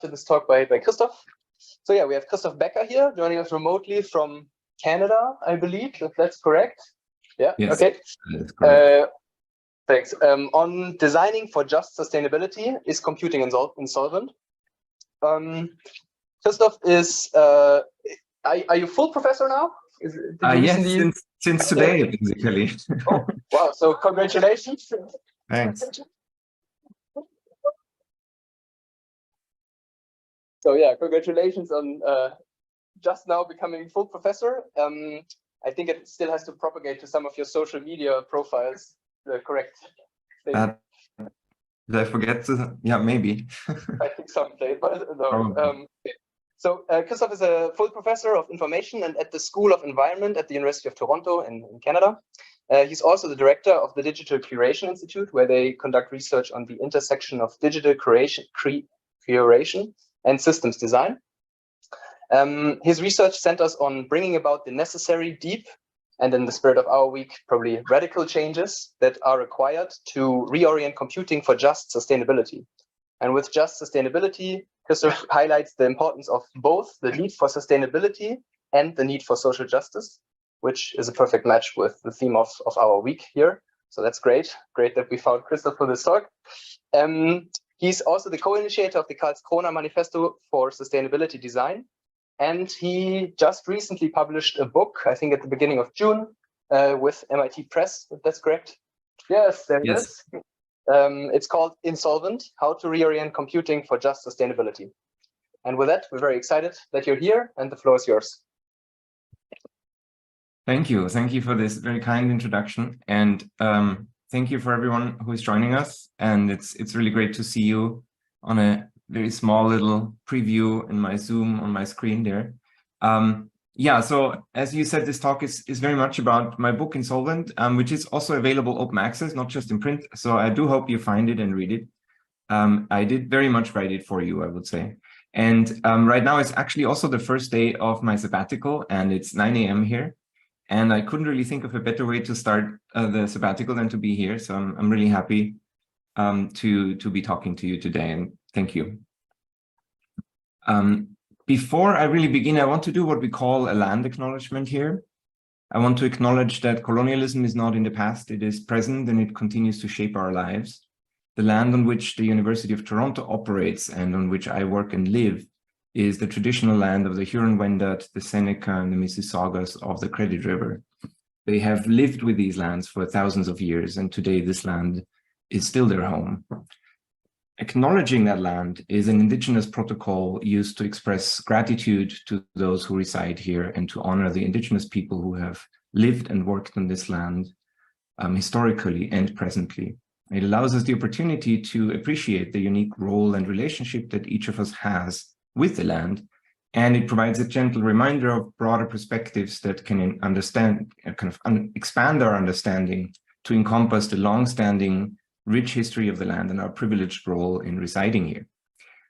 to this talk by Christoph. So yeah, we have Christoph Becker here joining us remotely from Canada, I believe, if that's correct. Yeah, yes, okay. that's correct. Thanks. On designing for just sustainability, is computing insolvent? Christoph is, are you full professor now? Yes, since today, basically. Oh, wow, so congratulations. Thanks. So yeah, congratulations on just now becoming full professor. I think it still has to propagate to some of your social media profiles, the correct thing. Did I forget to? Yeah, maybe. I think someday, but no. So Christoph is a full professor of information and at the School of Environment at the University of Toronto in Canada. He's also the director of the Digital Curation Institute, where they conduct research on the intersection of digital curation and systems design. His research centers on bringing about the necessary, deep, and in the spirit of our week, probably radical changes that are required to reorient computing for just sustainability. And with just sustainability, Christoph highlights the importance of both the need for sustainability and the need for social justice, which is a perfect match with the theme of our week here. So that's great. Great that we found Christoph for this talk. He's also the co-initiator of the Karlskrona Manifesto for Sustainability Design. And he just recently published a book, I think at the beginning of June, with MIT Press, if that's correct. Yes, there it is. It's called Insolvent, How to Reorient Computing for Just Sustainability. And with that, we're very excited that you're here, and the floor is yours. Thank you. Thank you for this very kind introduction. And thank you for everyone who is joining us. And it's really great to see you on a very small little preview in my Zoom on my screen there. Yeah, so as you said, this talk is very much about my book Insolvent, which is also available open access, not just in print. So I do hope you find it and read it. I did very much write it for you, I would say. And right now it's actually also the first day of my sabbatical, and it's 9 a.m. here. And I couldn't really think of a better way to start the sabbatical than to be here. So I'm really happy to be talking to you today, and thank you. Before I really begin, I want to do what we call a land acknowledgement here. I want to acknowledge that colonialism is not in the past, it is present, and it continues to shape our lives. The land on which the University of Toronto operates and on which I work and live is the traditional land of the Huron-Wendat, the Seneca, and the Mississaugas of the Credit River. They have lived with these lands for thousands of years, and today this land is still their home. Acknowledging that land is an indigenous protocol used to express gratitude to those who reside here and to honor the indigenous people who have lived and worked on this land historically and presently. It allows us the opportunity to appreciate the unique role and relationship that each of us has with the land, and it provides a gentle reminder of broader perspectives that can expand our understanding to encompass the long-standing rich history of the land and our privileged role in residing here.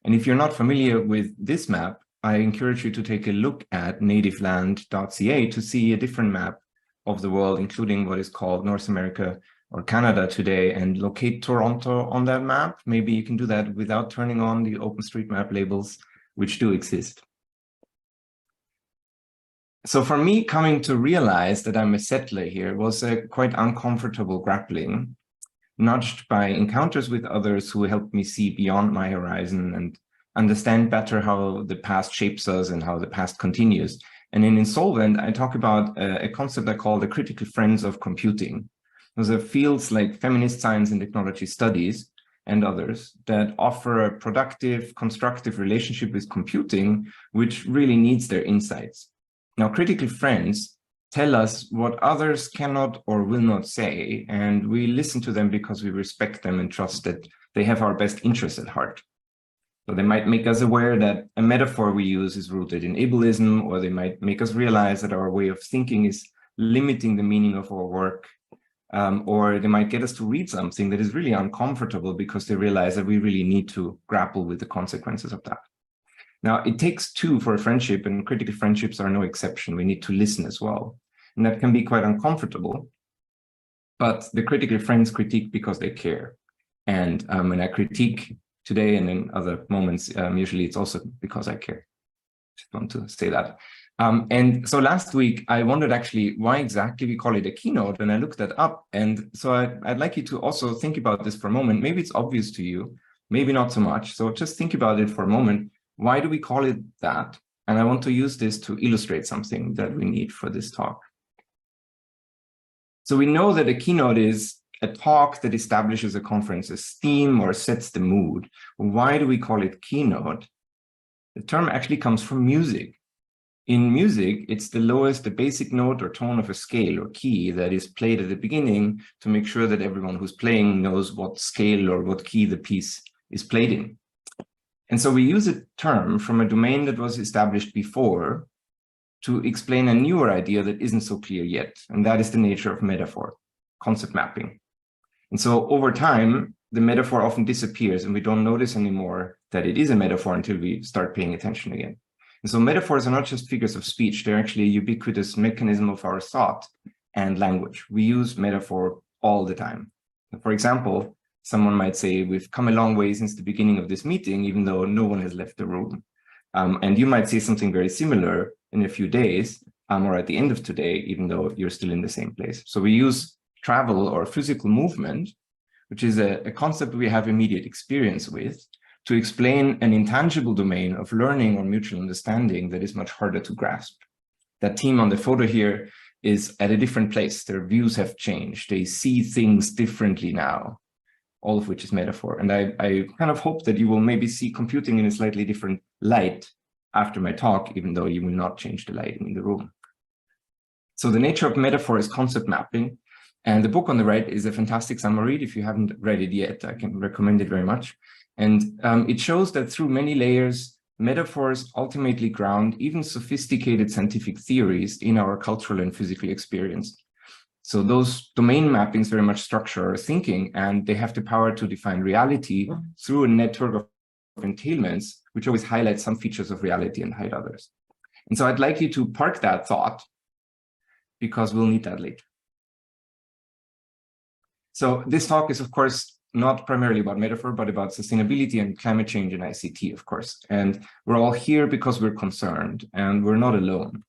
And if you're not familiar with this map, I encourage you to take a look at nativeland.ca to see a different map of the world, including what is called North America or Canada today, and locate Toronto on that map. Maybe you can do that without turning on the OpenStreetMap labels, which do exist. So for me, coming to realize that I'm a settler here was a quite uncomfortable grappling, nudged by encounters with others who helped me see beyond my horizon and understand better how the past shapes us and how the past continues. And in Insolvent, I talk about a concept I call the critical friends of computing. Those are fields like feminist science and technology studies and others that offer a productive, constructive relationship with computing, which really needs their insights. Now, critical friends tell us what others cannot or will not say, and we listen to them because we respect them and trust that they have our best interests at heart. So they might make us aware that a metaphor we use is rooted in ableism, or they might make us realize that our way of thinking is limiting the meaning of our work, or they might get us to read something that is really uncomfortable because they realize that we really need to grapple with the consequences of that. Now, it takes two for a friendship, and critical friendships are no exception. We need to listen as well. And that can be quite uncomfortable. But the critical friends critique because they care. And when I critique today and in other moments. Usually it's also because I care. Just want to say that. And so last week, I wondered actually why exactly we call it a keynote, and I looked that up. And so I'd like you to also think about this for a moment. Maybe it's obvious to you, maybe not so much. So just think about it for a moment. Why do we call it that? And I want to use this to illustrate something that we need for this talk. So we know that a keynote is a talk that establishes a conference's theme or sets the mood. Why do we call it keynote? The term actually comes from music. In music, it's the lowest, the basic note or tone of a scale or key that is played at the beginning to make sure that everyone who's playing knows what scale or what key the piece is played in. And so we use a term from a domain that was established before to explain a newer idea that isn't so clear yet, and that is the nature of metaphor, concept mapping. And so over time, the metaphor often disappears and we don't notice anymore that it is a metaphor until we start paying attention again. And so metaphors are not just figures of speech, they're actually a ubiquitous mechanism of our thought and language. We use metaphor all the time. For example, someone might say, we've come a long way since the beginning of this meeting, even though no one has left the room. And you might say something very similar in a few days or at the end of today, even though you're still in the same place. So we use travel or physical movement, which is a concept we have immediate experience with, to explain an intangible domain of learning or mutual understanding that is much harder to grasp. That team on the photo here is at a different place. Their views have changed. They see things differently now, all of which is metaphor. And I kind of hope that you will maybe see computing in a slightly different light after my talk, even though you will not change the lighting in the room. So the nature of metaphor is concept mapping. And the book on the right is a fantastic summer read. If you haven't read it yet, I can recommend it very much. And it shows that through many layers, metaphors ultimately ground even sophisticated scientific theories in our cultural and physical experience. So those domain mappings very much structure our thinking, and they have the power to define reality through a network of entailments, which always highlight some features of reality and hide others. And so I'd like you to park that thought, because we'll need that later. So this talk is, of course, not primarily about metaphor, but about sustainability and climate change and ICT, of course. And we're all here because we're concerned, and we're not alone.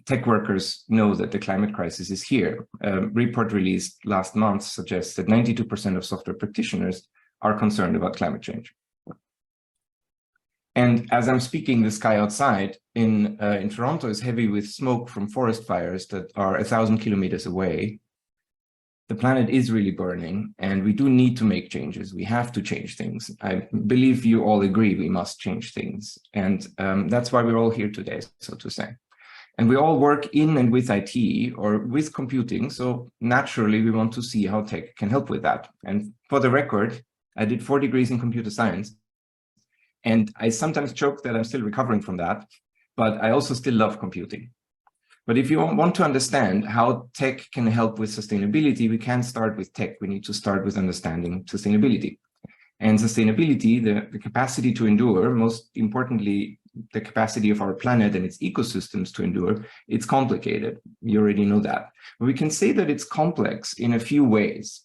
Tech workers know that the climate crisis is here. A report released last month suggests that 92% of software practitioners are concerned about climate change. And as I'm speaking, the sky outside in Toronto is heavy with smoke from forest fires that are 1,000 kilometers away. The planet is really burning, and we do need to make changes. We have to change things. I believe you all agree we must change things. And that's why we're all here today, so to say. And we all work in and with IT or with computing. So naturally, we want to see how tech can help with that. And for the record, I did 4 degrees in computer science. And I sometimes joke that I'm still recovering from that, but I also still love computing. But if you want to understand how tech can help with sustainability, we can't start with tech. We need to start with understanding sustainability. And sustainability, the capacity to endure, most importantly, the capacity of our planet and its ecosystems to endure, it's complicated. You already know that. But we can say that it's complex in a few ways.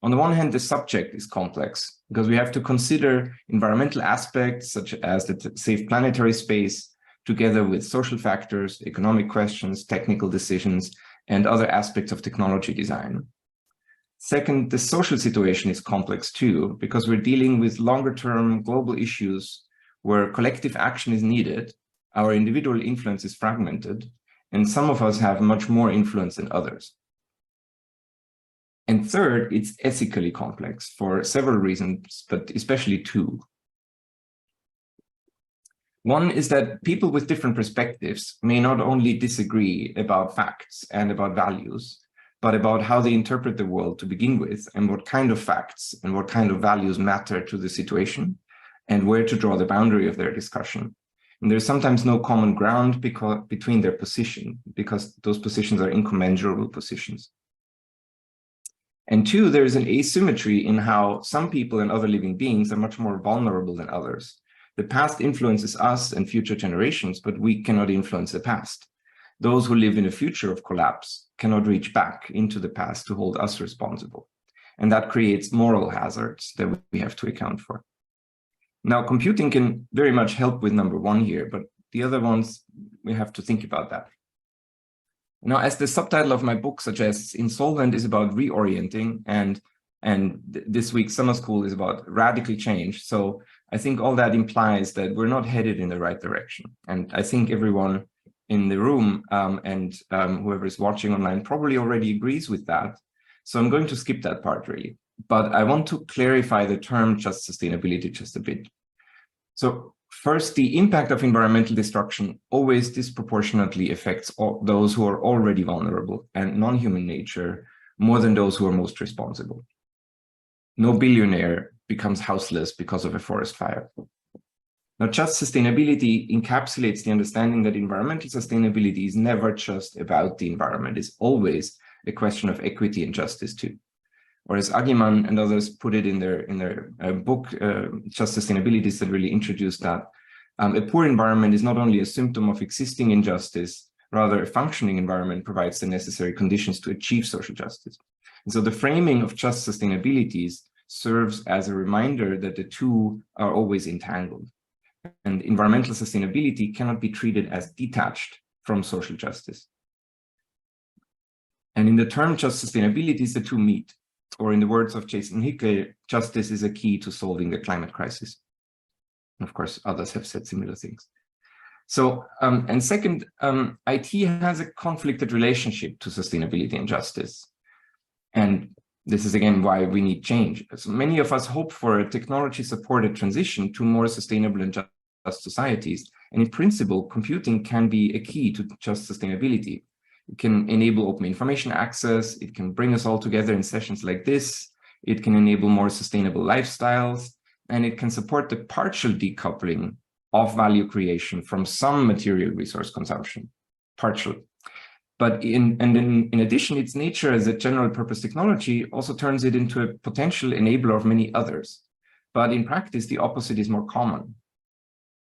On the one hand, the subject is complex because we have to consider environmental aspects such as the safe planetary space, together with social factors, economic questions, technical decisions, and other aspects of technology design. Second, the social situation is complex too, because we're dealing with longer-term global issues where collective action is needed, our individual influence is fragmented, and some of us have much more influence than others. And third, it's ethically complex for several reasons, but especially 2. One is that people with different perspectives may not only disagree about facts and about values, but about how they interpret the world to begin with, and what kind of facts and what kind of values matter to the situation, and where to draw the boundary of their discussion. And there's sometimes no common ground between their position, because those positions are incommensurable positions. And 2, there is an asymmetry in how some people and other living beings are much more vulnerable than others. The past influences us and future generations, but we cannot influence the past. Those who live in a future of collapse cannot reach back into the past to hold us responsible. And that creates moral hazards that we have to account for. Now, computing can very much help with number one here, but the other ones, we have to think about that. Now, as the subtitle of my book suggests, Insolvent is about reorienting, and this week's summer school is about radical change. So I think all that implies that we're not headed in the right direction. And I think everyone in the room and whoever is watching online probably already agrees with that. So I'm going to skip that part really. But I want to clarify the term just sustainability just a bit. So first, the impact of environmental destruction always disproportionately affects those who are already vulnerable and non-human nature more than those who are most responsible. No billionaire becomes houseless because of a forest fire. Now, just sustainability encapsulates the understanding that environmental sustainability is never just about the environment. It's always a question of equity and justice too. Or as Agiman and others put it in their book, Just Sustainability, that really introduced that, a poor environment is not only a symptom of existing injustice, rather a functioning environment provides the necessary conditions to achieve social justice. And so the framing of just sustainabilities serves as a reminder that the two are always entangled. And environmental sustainability cannot be treated as detached from social justice. And in the term just sustainability, the two meet. Or in the words of Jason Hickley, justice is a key to solving the climate crisis. And of course, others have said similar things. So, and second, IT has a conflicted relationship to sustainability and justice. And this is again why we need change. So many of us hope for a technology-supported transition to more sustainable and just societies. And in principle, computing can be a key to just sustainability. It can enable open information access. It can bring us all together in sessions like this. It can enable more sustainable lifestyles, and it can support the partial decoupling of value creation from some material resource consumption, partial. But in addition, its nature as a general purpose technology also turns it into a potential enabler of many others. But in practice, the opposite is more common.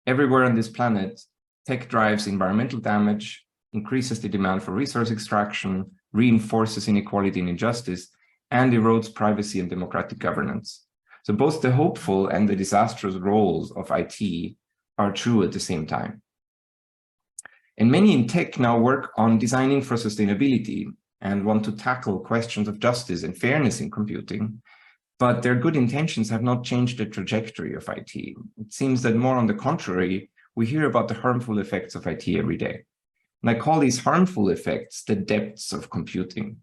Everywhere on this planet, tech drives environmental damage, increases the demand for resource extraction, reinforces inequality and injustice, and erodes privacy and democratic governance. So both the hopeful and the disastrous roles of IT are true at the same time. And many in tech now work on designing for sustainability and want to tackle questions of justice and fairness in computing, but their good intentions have not changed the trajectory of IT. It seems that more on the contrary, we hear about the harmful effects of IT every day. And I call these harmful effects the depths of computing,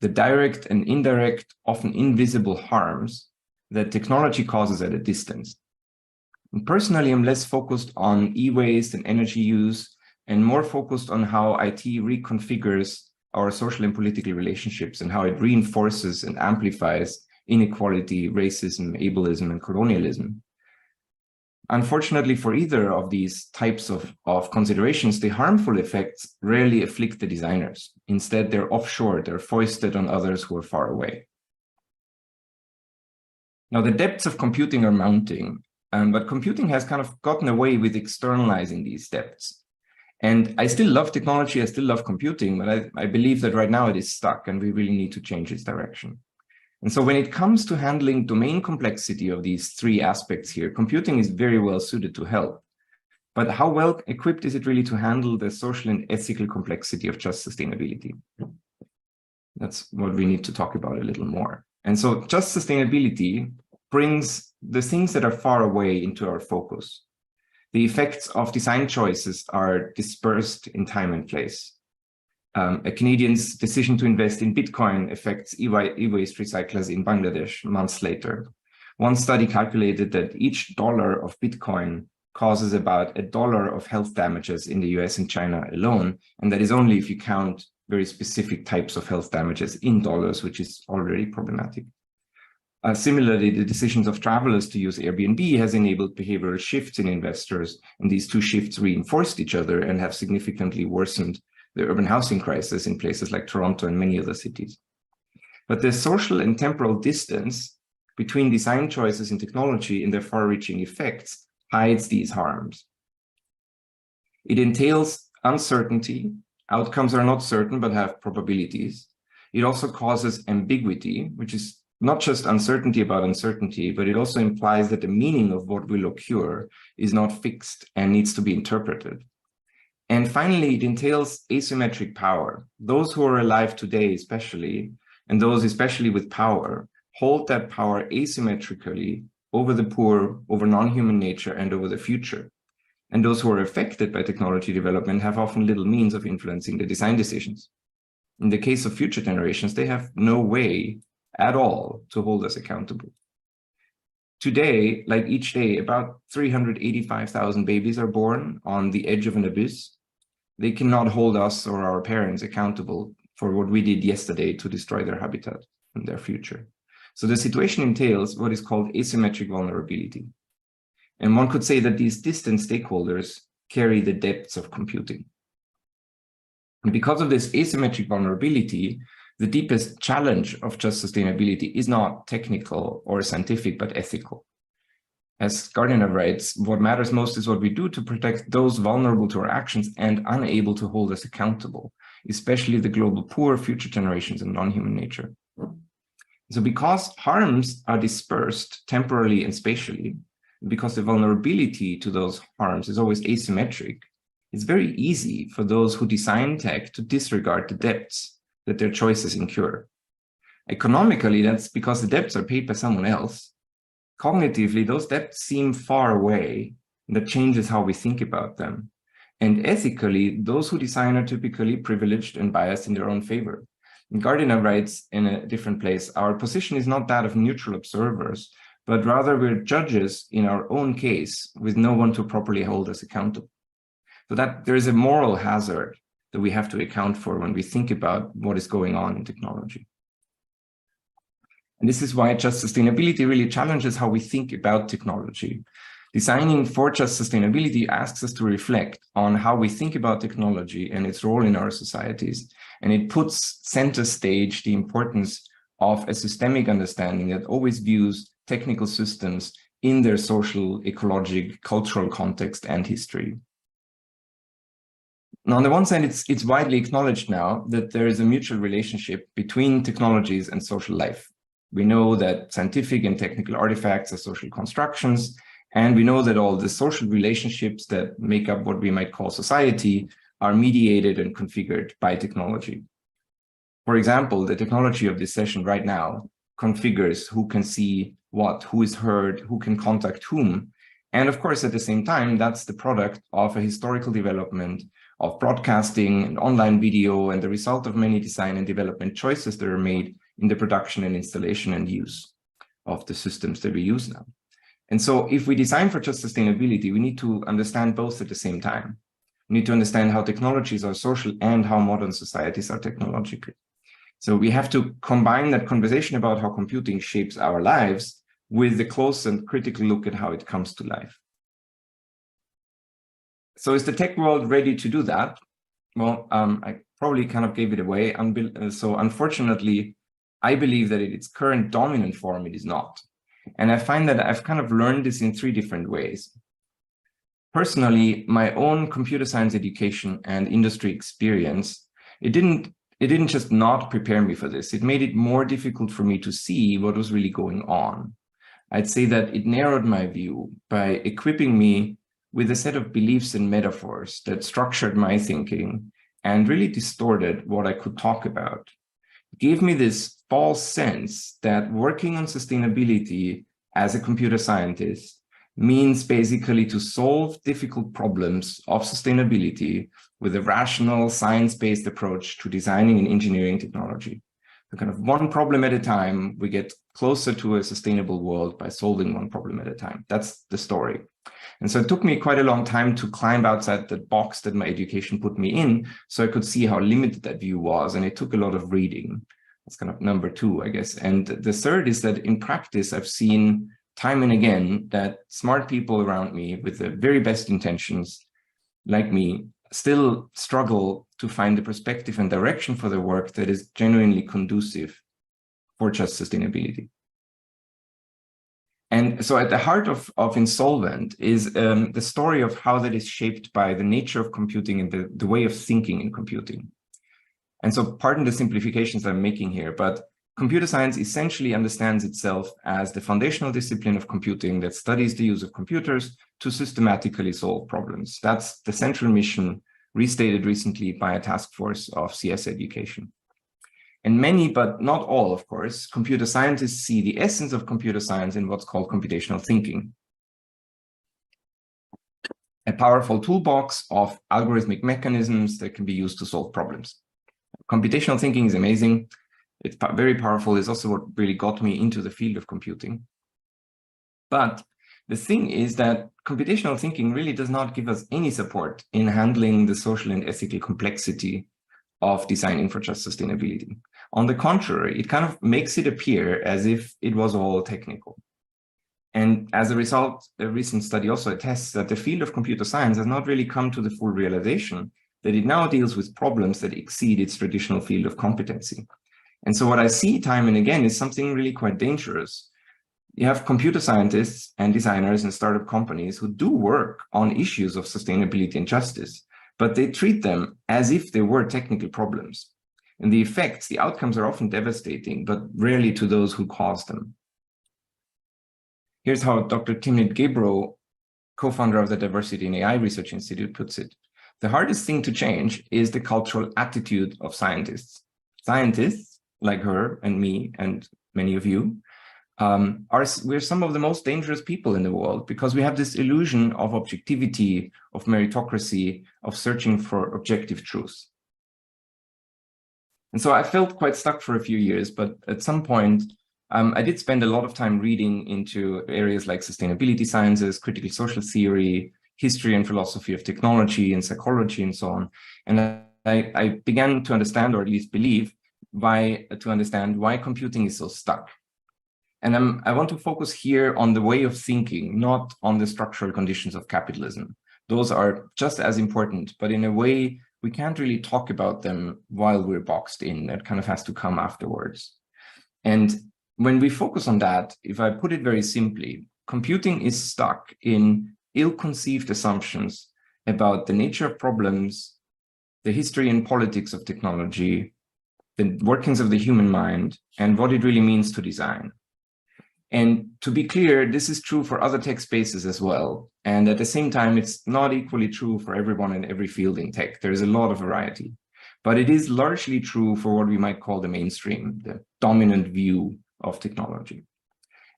the direct and indirect, often invisible harms that technology causes at a distance. And personally, I'm less focused on e-waste and energy use and more focused on how IT reconfigures our social and political relationships and how it reinforces and amplifies inequality, racism, ableism, and colonialism. Unfortunately, for either of these types of considerations, the harmful effects rarely afflict the designers. Instead, they're offshore, they're foisted on others who are far away. Now, the depths of computing are mounting, but computing has kind of gotten away with externalizing these depths. And I still love technology, I still love computing, but I believe that right now it is stuck and we really need to change its direction. And so when it comes to handling domain complexity of these three aspects here, computing is very well suited to help. But how well equipped is it really to handle the social and ethical complexity of just sustainability? That's what we need to talk about a little more. And so just sustainability brings the things that are far away into our focus. The effects of design choices are dispersed in time and place. A Canadian's decision to invest in Bitcoin affects e-waste recyclers in Bangladesh months later. One study calculated that each dollar of Bitcoin causes about $1 of health damages in the US and China alone. And that is only if you count very specific types of health damages in dollars, which is already problematic. Similarly, the decisions of travelers to use Airbnb has enabled behavioral shifts in investors, and these two shifts reinforced each other and have significantly worsened the urban housing crisis in places like Toronto and many other cities. But the social and temporal distance between design choices and technology and their far-reaching effects hides these harms. It entails uncertainty. Outcomes are not certain, but have probabilities. It also causes ambiguity, which is not just uncertainty about uncertainty, but it also implies that the meaning of what will occur is not fixed and needs to be interpreted. And finally, it entails asymmetric power. Those who are alive today, especially, and those especially with power, hold that power asymmetrically over the poor, over non-human nature, and over the future. And those who are affected by technology development have often little means of influencing the design decisions. In the case of future generations, they have no way at all to hold us accountable. Today, like each day, about 385,000 babies are born on the edge of an abyss. They cannot hold us or our parents accountable for what we did yesterday to destroy their habitat and their future. So the situation entails what is called asymmetric vulnerability. And one could say that these distant stakeholders carry the depths of computing. And because of this asymmetric vulnerability, the deepest challenge of just sustainability is not technical or scientific, but ethical. As Gardiner writes, what matters most is what we do to protect those vulnerable to our actions and unable to hold us accountable, especially the global poor, future generations, and non-human nature. So because harms are dispersed temporally and spatially, because the vulnerability to those harms is always asymmetric, it's very easy for those who design tech to disregard the debts that their choices incur. Economically, that's because the debts are paid by someone else. Cognitively, those debts seem far away, and that changes how we think about them. And ethically, those who design are typically privileged and biased in their own favor. And Gardiner writes in a different place, our position is not that of neutral observers, but rather we're judges in our own case with no one to properly hold us accountable. So that there is a moral hazard that we have to account for when we think about what is going on in technology. And this is why just sustainability really challenges how we think about technology. Designing for just sustainability asks us to reflect on how we think about technology and its role in our societies. And it puts center stage the importance of a systemic understanding that always views technical systems in their social, ecological, cultural context and history. Now, on the one side, it's widely acknowledged now that there is a mutual relationship between technologies and social life. We know that scientific and technical artifacts are social constructions, and we know that all the social relationships that make up what we might call society are mediated and configured by technology. For example, the technology of this session right now configures who can see what, who is heard, who can contact whom. And of course, at the same time, that's the product of a historical development of broadcasting and online video and the result of many design and development choices that are made in the production and installation and use of the systems that we use now. And so if we design for just sustainability, we need to understand both at the same time. We need to understand how technologies are social and how modern societies are technological. So we have to combine that conversation about how computing shapes our lives with the close and critical look at how it comes to life. So is the tech world ready to do that? Well, I probably kind of gave it away. So unfortunately, I believe that in its current dominant form, it is not. And I find that I've kind of learned this in three different ways. Personally, my own computer science education and industry experience, it didn't just not prepare me for this. It made it more difficult for me to see what was really going on. I'd say that it narrowed my view by equipping me with a set of beliefs and metaphors that structured my thinking and really distorted what I could talk about. It gave me this false sense that working on sustainability as a computer scientist means basically to solve difficult problems of sustainability with a rational, science-based approach to designing and engineering technology. So kind of one problem at a time, we get closer to a sustainable world by solving one problem at a time. That's the story. And so it took me quite a long time to climb outside the box that my education put me in, so I could see how limited that view was. And it took a lot of reading. That's kind of number two, I guess. And the third is that in practice, I've seen time and again that smart people around me with the very best intentions, like me, still struggle to find the perspective and direction for their work that is genuinely conducive for just sustainability. And so at the heart of Insolvent is the story of how that is shaped by the nature of computing and the way of thinking in computing. And so pardon the simplifications I'm making here, but computer science essentially understands itself as the foundational discipline of computing that studies the use of computers to systematically solve problems. That's the central mission restated recently by a task force of CS education. And many, but not all, of course, computer scientists see the essence of computer science in what's called computational thinking, a powerful toolbox of algorithmic mechanisms that can be used to solve problems. Computational thinking is amazing. It's very powerful. It's also what really got me into the field of computing. But the thing is that computational thinking really does not give us any support in handling the social and ethical complexity of designing for just sustainability. On the contrary, it kind of makes it appear as if it was all technical. And as a result, a recent study also attests that the field of computer science has not really come to the full realization that it now deals with problems that exceed its traditional field of competency. And so what I see time and again is something really quite dangerous. You have computer scientists and designers and startup companies who do work on issues of sustainability and justice, but they treat them as if they were technical problems. And the effects, the outcomes are often devastating, but rarely to those who caused them. Here's how Dr. Timnit Gebro, co-founder of the Diversity in AI Research Institute, puts it. The hardest thing to change is the cultural attitude of scientists. Scientists, like her and me and many of you, we're some of the most dangerous people in the world because we have this illusion of objectivity, of meritocracy, of searching for objective truth. And so I felt quite stuck for a few years, but at some point, I did spend a lot of time reading into areas like sustainability sciences, critical social theory, history and philosophy of technology and psychology and so on. And I began to understand, or at least believe, why computing is so stuck. And I want to focus here on the way of thinking, not on the structural conditions of capitalism. Those are just as important, but in a way, we can't really talk about them while we're boxed in. That kind of has to come afterwards. And when we focus on that, if I put it very simply, computing is stuck in ill-conceived assumptions about the nature of problems, the history and politics of technology, the workings of the human mind, and what it really means to design. And to be clear, this is true for other tech spaces as well. And at the same time, it's not equally true for everyone in every field in tech. There's a lot of variety. But it is largely true for what we might call the mainstream, the dominant view of technology.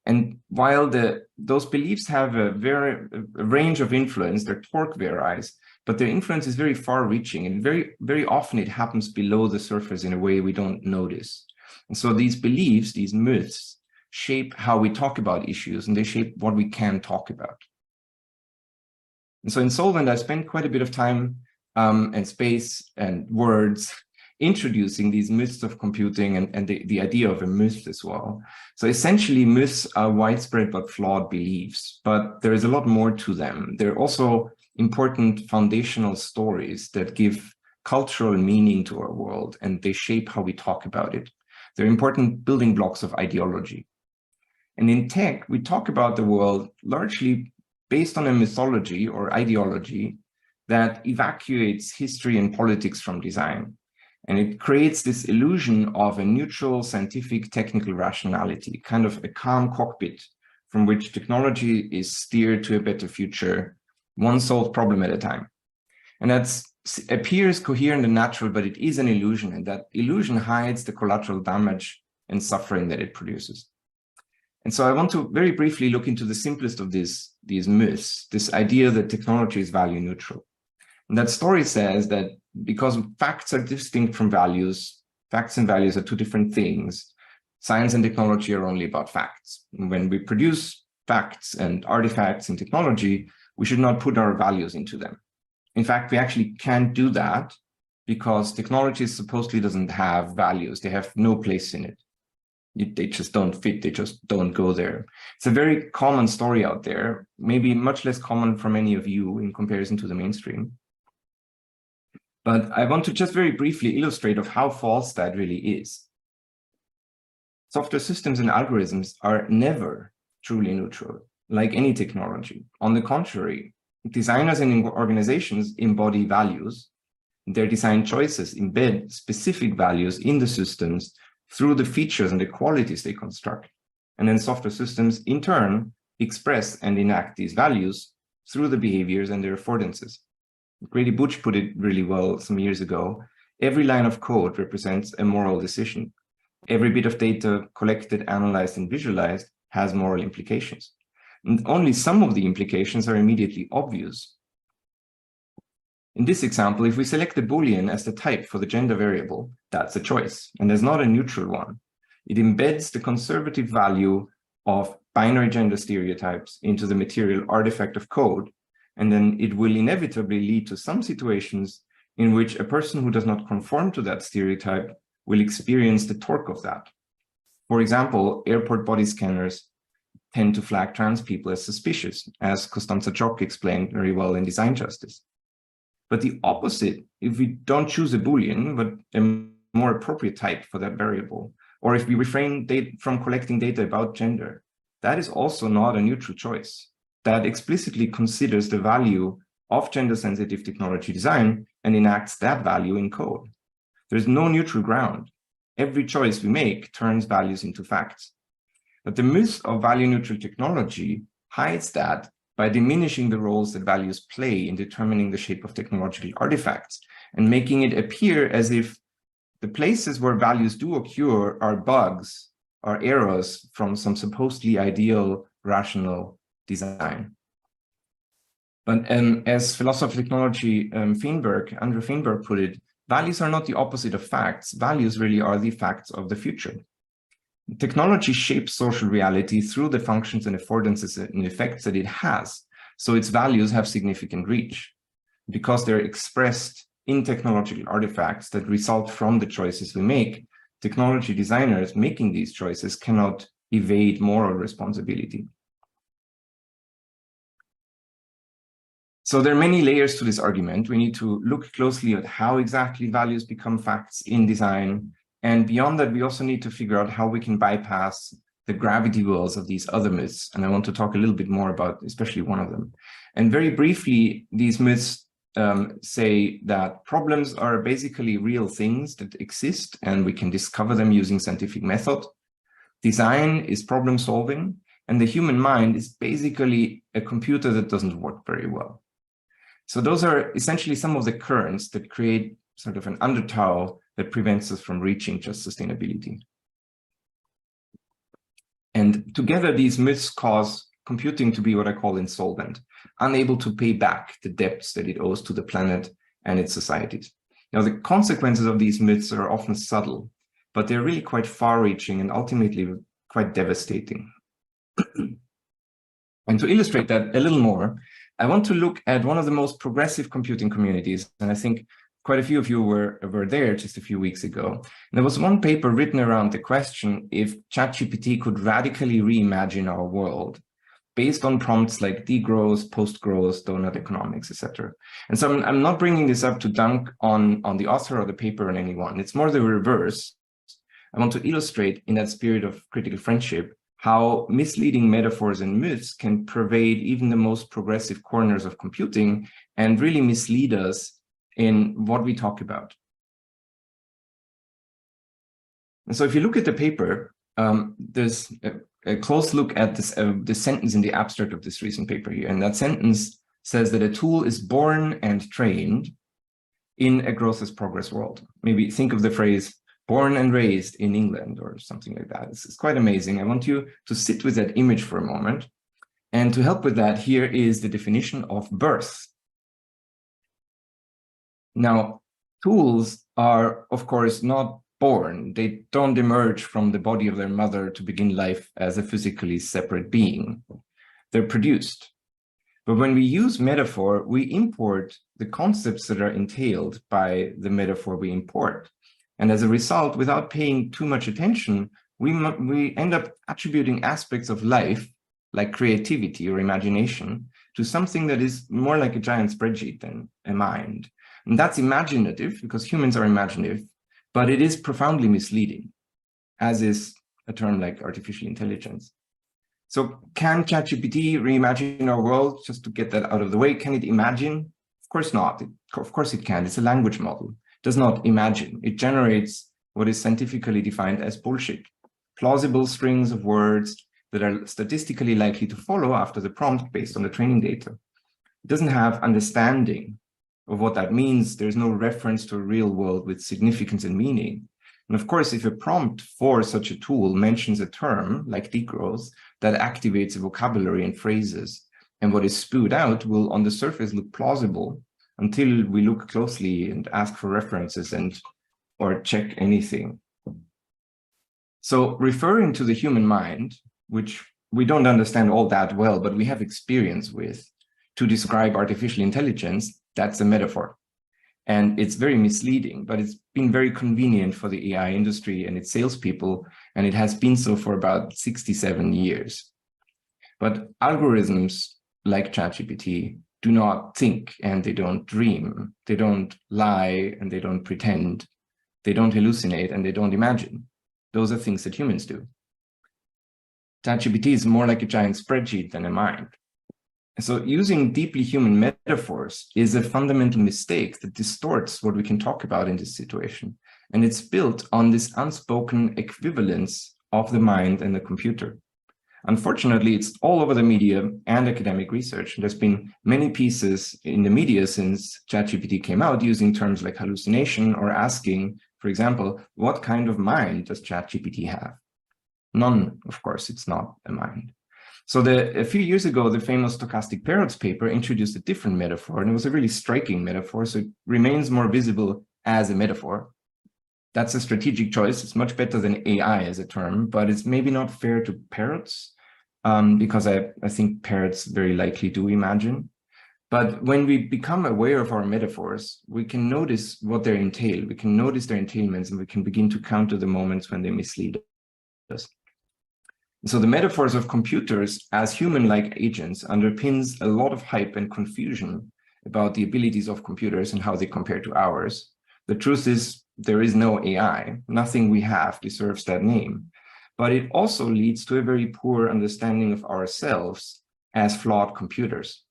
And while those beliefs have a range of influence, their torque varies, but their influence is very far-reaching, and very often it happens below the surface in a way we don't notice. And so these beliefs, these myths, shape how we talk about issues, and they shape what we can talk about. And so in Insolvent, I spent quite a bit of time and space and words introducing these myths of computing and the idea of a myth as well. So essentially, myths are widespread but flawed beliefs, but there is a lot more to them. They're also important foundational stories that give cultural meaning to our world, and they shape how we talk about it. They're important building blocks of ideology. And in tech, we talk about the world largely based on a mythology or ideology that evacuates history and politics from design. And it creates this illusion of a neutral, scientific, technical rationality, kind of a calm cockpit from which technology is steered to a better future, one solved problem at a time. And that appears coherent and natural, but it is an illusion, and that illusion hides the collateral damage and suffering that it produces. And so I want to very briefly look into the simplest of these myths, this idea that technology is value neutral. And that story says that because facts are distinct from values, facts and values are two different things. Science and technology are only about facts. And when we produce facts and artifacts in technology, we should not put our values into them. In fact, we actually can't do that because technology supposedly doesn't have values. They have no place in it. They just don't fit. They just don't go there. It's a very common story out there, maybe much less common for many of you in comparison to the mainstream. But I want to just very briefly illustrate of how false that really is. Software systems and algorithms are never truly neutral, like any technology. On the contrary, designers and organizations embody values. Their design choices embed specific values in the systems through the features and the qualities they construct. And then software systems, in turn, express and enact these values through the behaviors and their affordances. Grady Butch put it really well some years ago. Every line of code represents a moral decision. Every bit of data collected, analyzed, and visualized has moral implications. And only some of the implications are immediately obvious. In this example, if we select a Boolean as the type for the gender variable, that's a choice, and there's not a neutral one. It embeds the conservative value of binary gender stereotypes into the material artifact of code, and then it will inevitably lead to some situations in which a person who does not conform to that stereotype will experience the torque of that. For example, airport body scanners tend to flag trans people as suspicious, as Costanza Cioc explained very well in Design Justice. But the opposite, if we don't choose a Boolean, but a more appropriate type for that variable, or if we refrain from collecting data about gender, that is also not a neutral choice. That explicitly considers the value of gender-sensitive technology design and enacts that value in code. There's no neutral ground. Every choice we make turns values into facts. But the myth of value-neutral technology hides that by diminishing the roles that values play in determining the shape of technological artifacts and making it appear as if the places where values do occur are bugs or errors from some supposedly ideal, rational design. But as philosopher of technology Andrew Feinberg put it, values are not the opposite of facts. Values really are the facts of the future. Technology shapes social reality through the functions and affordances and effects that it has, so its values have significant reach. Because they're expressed in technological artifacts that result from the choices we make, technology designers making these choices cannot evade moral responsibility. So there are many layers to this argument. We need to look closely at how exactly values become facts in design. And beyond that, we also need to figure out how we can bypass the gravity wells of these other myths. And I want to talk a little bit more about especially one of them. And very briefly, these myths say that problems are basically real things that exist and we can discover them using scientific method. Design is problem solving, and the human mind is basically a computer that doesn't work very well. So those are essentially some of the currents that create sort of an undertow that prevents us from reaching just sustainability. And together, these myths cause computing to be what I call insolvent, unable to pay back the debts that it owes to the planet and its societies. Now, the consequences of these myths are often subtle, but they're really quite far-reaching and ultimately quite devastating. And to illustrate that a little more, I want to look at one of the most progressive computing communities, and I think quite a few of you were there just a few weeks ago. And there was one paper written around the question if ChatGPT could radically reimagine our world based on prompts like degrowth, post-growth, donut economics, etc. And so I'm not bringing this up to dunk on the author of the paper and anyone. It's more the reverse. I want to illustrate in that spirit of critical friendship how misleading metaphors and myths can pervade even the most progressive corners of computing and really mislead us in what we talk about. And so if you look at the paper, there's a close look at this, the sentence in the abstract of this recent paper here. And that sentence says that a tool is born and trained in a growth as progress world. Maybe think of the phrase born and raised in England or something like that. It's quite amazing. I want you to sit with that image for a moment. And to help with that, here is the definition of birth. Now, tools are, of course, not born. They don't emerge from the body of their mother to begin life as a physically separate being. They're produced. But when we use metaphor, we import the concepts that are entailed by the metaphor we import. And as a result, without paying too much attention, we end up attributing aspects of life, like creativity or imagination, to something that is more like a giant spreadsheet than a mind. And that's imaginative, because humans are imaginative, but it is profoundly misleading, as is a term like artificial intelligence. So can ChatGPT reimagine our world? Just to get that out of the way, can it imagine? Of course not. Of course it can. It's a language model. It does not imagine. It generates what is scientifically defined as bullshit. Plausible strings of words that are statistically likely to follow after the prompt based on the training data. It doesn't have understanding of what that means. There's no reference to a real world with significance and meaning. And of course, if a prompt for such a tool mentions a term like degrowth that activates a vocabulary and phrases, and what is spewed out will on the surface look plausible until we look closely and ask for references or check anything. So referring to the human mind, which we don't understand all that well, but we have experience with, to describe artificial intelligence, that's a metaphor. And it's very misleading, but it's been very convenient for the AI industry and its salespeople, and it has been so for about 67 years. But algorithms like ChatGPT do not think and they don't dream. They don't lie and they don't pretend. They don't hallucinate and they don't imagine. Those are things that humans do. ChatGPT is more like a giant spreadsheet than a mind. So using deeply human metaphors is a fundamental mistake that distorts what we can talk about in this situation. And it's built on this unspoken equivalence of the mind and the computer. Unfortunately, it's all over the media and academic research. There's been many pieces in the media since ChatGPT came out using terms like hallucination or asking, for example, what kind of mind does ChatGPT have? None, of course, it's not a mind. So a few years ago, the famous stochastic parrots paper introduced a different metaphor, and it was a really striking metaphor, so it remains more visible as a metaphor. That's a strategic choice. It's much better than AI as a term, but it's maybe not fair to parrots, because I think parrots very likely do imagine. But when we become aware of our metaphors, we can notice what they entail. We can notice their entailments, and we can begin to counter the moments when they mislead us. So the metaphors of computers as human-like agents underpins a lot of hype and confusion about the abilities of computers and how they compare to ours. The truth is there is no AI. Nothing we have deserves that name. But it also leads to a very poor understanding of ourselves as flawed computers.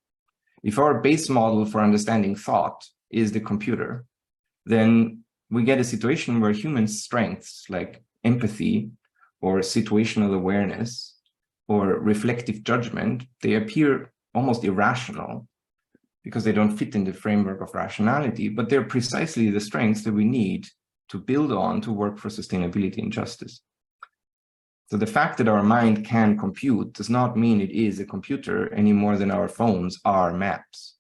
If our base model for understanding thought is the computer, then we get a situation where human strengths like empathy or situational awareness or reflective judgment, they appear almost irrational because they don't fit in the framework of rationality, but they're precisely the strengths that we need to build on to work for sustainability and justice. So the fact that our mind can compute does not mean it is a computer any more than our phones are maps.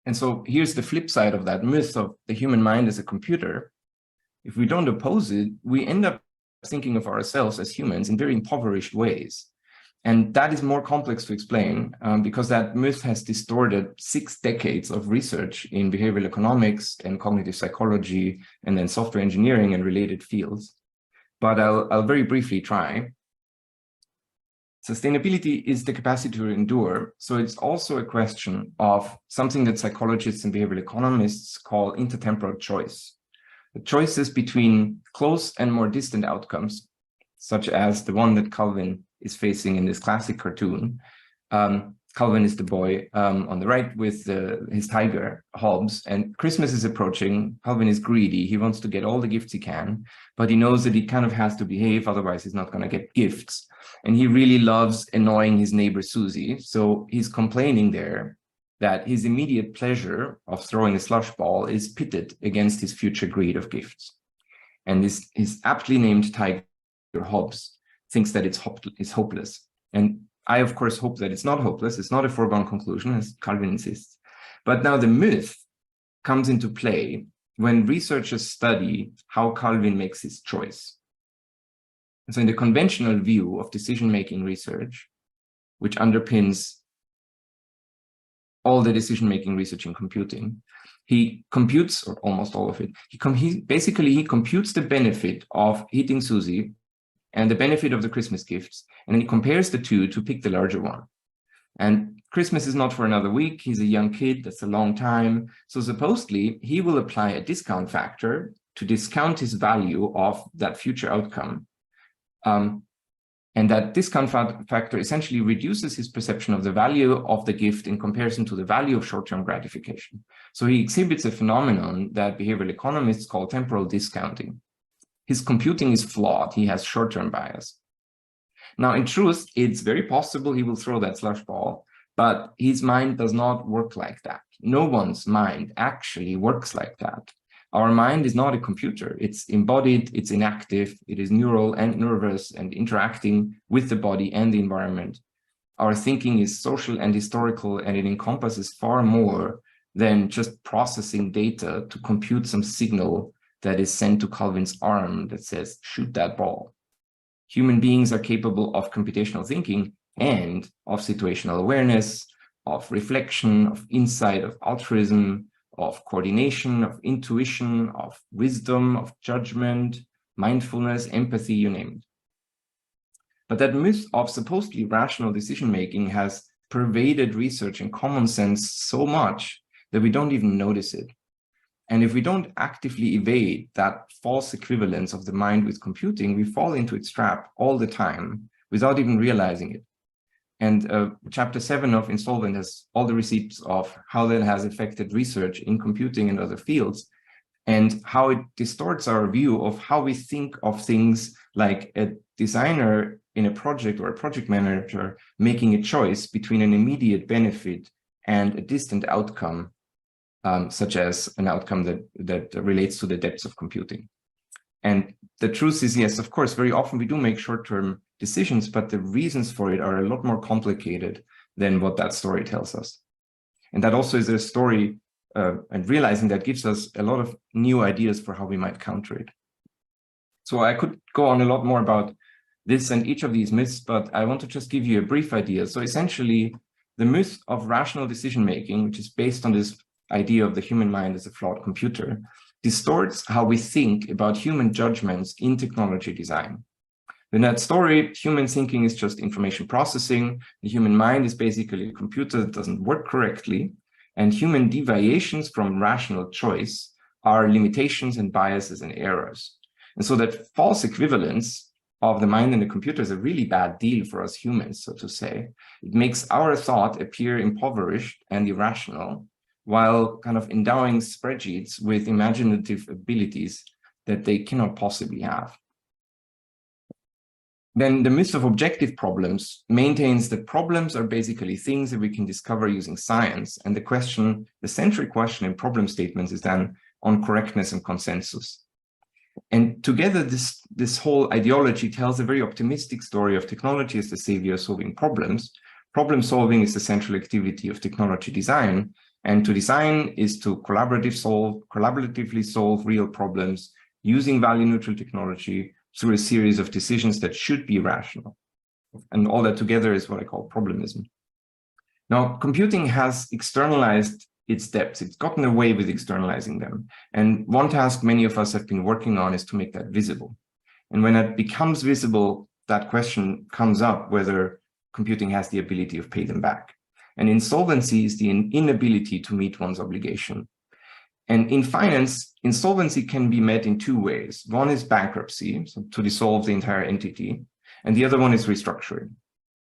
And so here's the flip side of that myth of the human mind as a computer. If we don't oppose it, we end up thinking of ourselves as humans in very impoverished ways. And that is more complex to explain because that myth has distorted 6 decades of research in behavioral economics and cognitive psychology and then software engineering and related fields. But I'll very briefly try. Sustainability is the capacity to endure. So it's also a question of something that psychologists and behavioral economists call intertemporal choice. The choices between close and more distant outcomes, such as the one that Calvin is facing in this classic cartoon. Calvin is the boy on the right with his tiger, Hobbes, and Christmas is approaching. Calvin is greedy. He wants to get all the gifts he can, but he knows that he kind of has to behave, otherwise he's not going to get gifts. And he really loves annoying his neighbor Susie, so he's complaining there that his immediate pleasure of throwing a slush ball is pitted against his future greed of gifts. And his aptly named tiger, Hobbes, thinks that it's hopeless. And I, of course, hope that it's not hopeless. It's not a foregone conclusion, as Calvin insists. But now the myth comes into play when researchers study how Calvin makes his choice. And so in the conventional view of decision-making research, which underpins all the decision-making research in computing, he computes, or almost all of it, he basically computes the benefit of hitting Susie and the benefit of the Christmas gifts, and then he compares the two to pick the larger one. And Christmas is not for another week. He's a young kid. That's a long time. So supposedly, he will apply a discount factor to discount his value of that future outcome. And that discount factor essentially reduces his perception of the value of the gift in comparison to the value of short-term gratification. So he exhibits a phenomenon that behavioral economists call temporal discounting. His computing is flawed. He has short-term bias. Now, in truth, it's very possible he will throw that slush ball, but his mind does not work like that. No one's mind actually works like that. Our mind is not a computer. It's embodied, it's inactive, it is neural and nervous and interacting with the body and the environment. Our thinking is social and historical, and it encompasses far more than just processing data to compute some signal that is sent to Calvin's arm that says, shoot that ball. Human beings are capable of computational thinking and of situational awareness, of reflection, of insight, of altruism, of coordination, of intuition, of wisdom, of judgment, mindfulness, empathy, you name it. But that myth of supposedly rational decision-making has pervaded research and common sense so much that we don't even notice it. And if we don't actively evade that false equivalence of the mind with computing, we fall into its trap all the time without even realizing it. And chapter 7 of Insolvent has all the receipts of how that has affected research in computing and other fields, and how it distorts our view of how we think of things, like a designer in a project or a project manager making a choice between an immediate benefit and a distant outcome, such as an outcome that relates to the depths of computing. And the truth is, yes, of course, very often we do make short-term decisions, but the reasons for it are a lot more complicated than what that story tells us. And that also is a story, and realizing that gives us a lot of new ideas for how we might counter it. So I could go on a lot more about this and each of these myths, but I want to just give you a brief idea. So essentially, the myth of rational decision-making, which is based on this idea of the human mind as a flawed computer, distorts how we think about human judgments in technology design. In that story, human thinking is just information processing. The human mind is basically a computer that doesn't work correctly, and human deviations from rational choice are limitations and biases and errors. And so that false equivalence of the mind and the computer is a really bad deal for us humans, so to say. It makes our thought appear impoverished and irrational, while kind of endowing spreadsheets with imaginative abilities that they cannot possibly have. Then the myth of objective problems maintains that problems are basically things that we can discover using science. And the central question in problem statements is then on correctness and consensus. And together, this whole ideology tells a very optimistic story of technology as the savior of solving problems. Problem solving is the central activity of technology design. And to design is to collaboratively solve real problems using value-neutral technology through a series of decisions that should be rational. And all that together is what I call problemism. Now, computing has externalized its depths. It's gotten away with externalizing them. And one task many of us have been working on is to make that visible. And when it becomes visible, that question comes up whether computing has the ability to pay them back. And insolvency is the inability to meet one's obligation. And in finance, insolvency can be met in two ways. One is bankruptcy, so to dissolve the entire entity, and the other one is restructuring.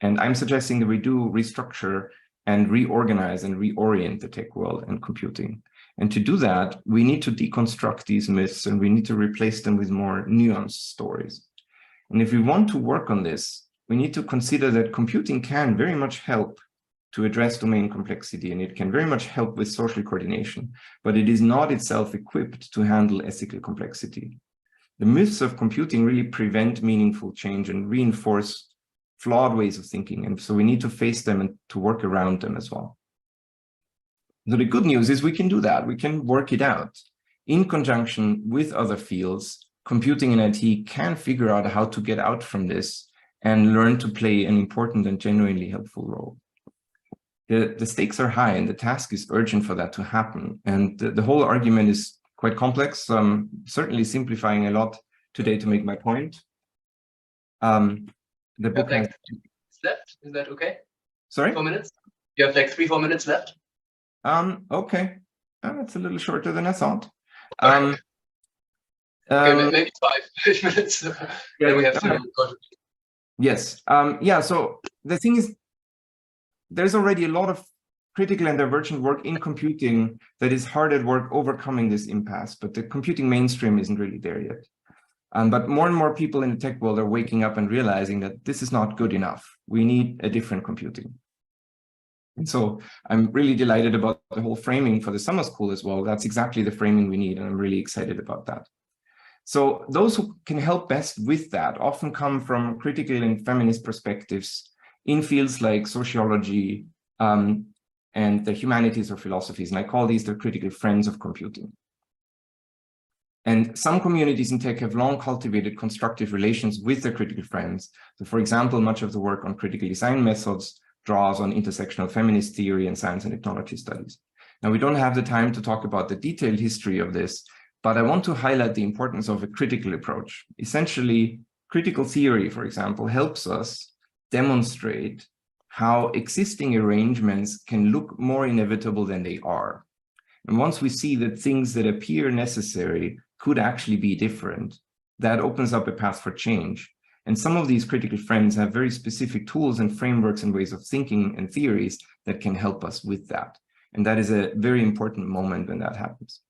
And I'm suggesting that we do restructure and reorganize and reorient the tech world and computing. And to do that, we need to deconstruct these myths, and we need to replace them with more nuanced stories. And if we want to work on this, we need to consider that computing can very much help to address domain complexity, and it can very much help with social coordination, but it is not itself equipped to handle ethical complexity. The myths of computing really prevent meaningful change and reinforce flawed ways of thinking, and so we need to face them and to work around them as well. So the good news is we can do that. We can work it out. In conjunction with other fields, computing and IT can figure out how to get out from this and learn to play an important and genuinely helpful role. The stakes are high and the task is urgent for that to happen. And the whole argument is quite complex. So I'm certainly simplifying a lot today to make my point. The book has left. Is that okay? Sorry? 4 minutes? You have like 3-4 minutes left? Okay. That's a little shorter than I thought. Okay, maybe 5 minutes. Yeah, then we have to go to Yes. Yeah. So the thing is, there's already a lot of critical and divergent work in computing that is hard at work overcoming this impasse, but the computing mainstream isn't really there yet. But more and more people in the tech world are waking up and realizing that this is not good enough. We need a different computing. And so I'm really delighted about the whole framing for the summer school as well. That's exactly the framing we need, and I'm really excited about that. So those who can help best with that often come from critical and feminist perspectives in fields like sociology and the humanities or philosophies. And I call these the critical friends of computing. And some communities in tech have long cultivated constructive relations with their critical friends. So for example, much of the work on critical design methods draws on intersectional feminist theory and science and technology studies. Now, we don't have the time to talk about the detailed history of this, but I want to highlight the importance of a critical approach. Essentially, critical theory, for example, helps us demonstrate how existing arrangements can look more inevitable than they are. And once we see that things that appear necessary could actually be different, that opens up a path for change. And some of these critical friends have very specific tools and frameworks and ways of thinking and theories that can help us with that. And that is a very important moment when that happens.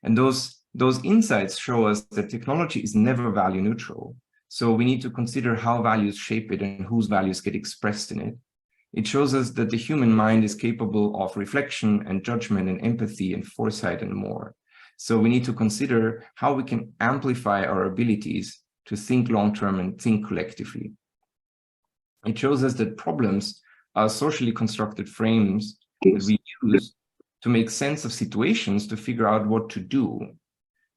And those insights show us that technology is never value neutral. So we need to consider how values shape it and whose values get expressed in it. It shows us that the human mind is capable of reflection and judgment and empathy and foresight and more. So we need to consider how we can amplify our abilities to think long-term and think collectively. It shows us that problems are socially constructed frames that we use to make sense of situations to figure out what to do,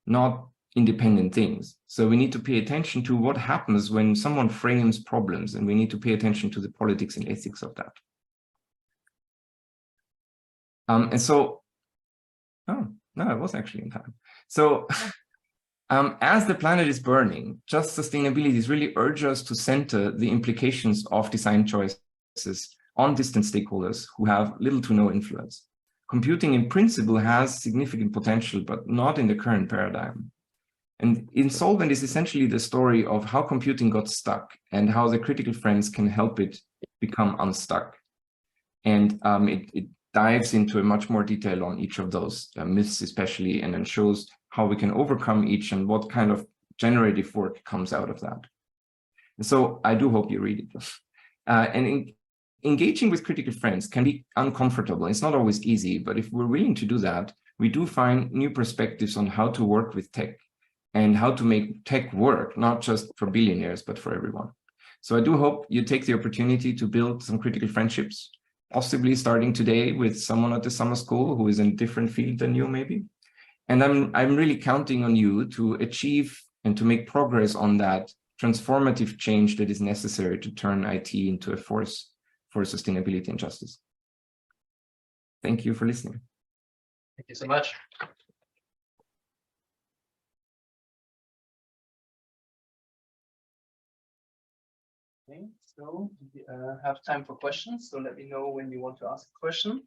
not independent things. So we need to pay attention to what happens when someone frames problems, and we need to pay attention to the politics and ethics of that. And so, oh, no, I was actually in time. So as the planet is burning, just sustainability really urges us to center the implications of design choices on distant stakeholders who have little to no influence. Computing in principle has significant potential, but not in the current paradigm. And Insolvent is essentially the story of how computing got stuck and how the critical friends can help it become unstuck. And it dives into a much more detail on each of those myths especially, and then shows how we can overcome each and what kind of generative work comes out of that. And so I do hope you read it. Engaging with critical friends can be uncomfortable. It's not always easy, but if we're willing to do that, we do find new perspectives on how to work with tech and how to make tech work, not just for billionaires, but for everyone. So I do hope you take the opportunity to build some critical friendships, possibly starting today with someone at the summer school who is in a different field than you maybe. And I'm really counting on you to achieve and to make progress on that transformative change that is necessary to turn IT into a force for sustainability and justice. Thank you for listening. Thank you so much. Okay, so we have time for questions. So let me know when you want to ask a question.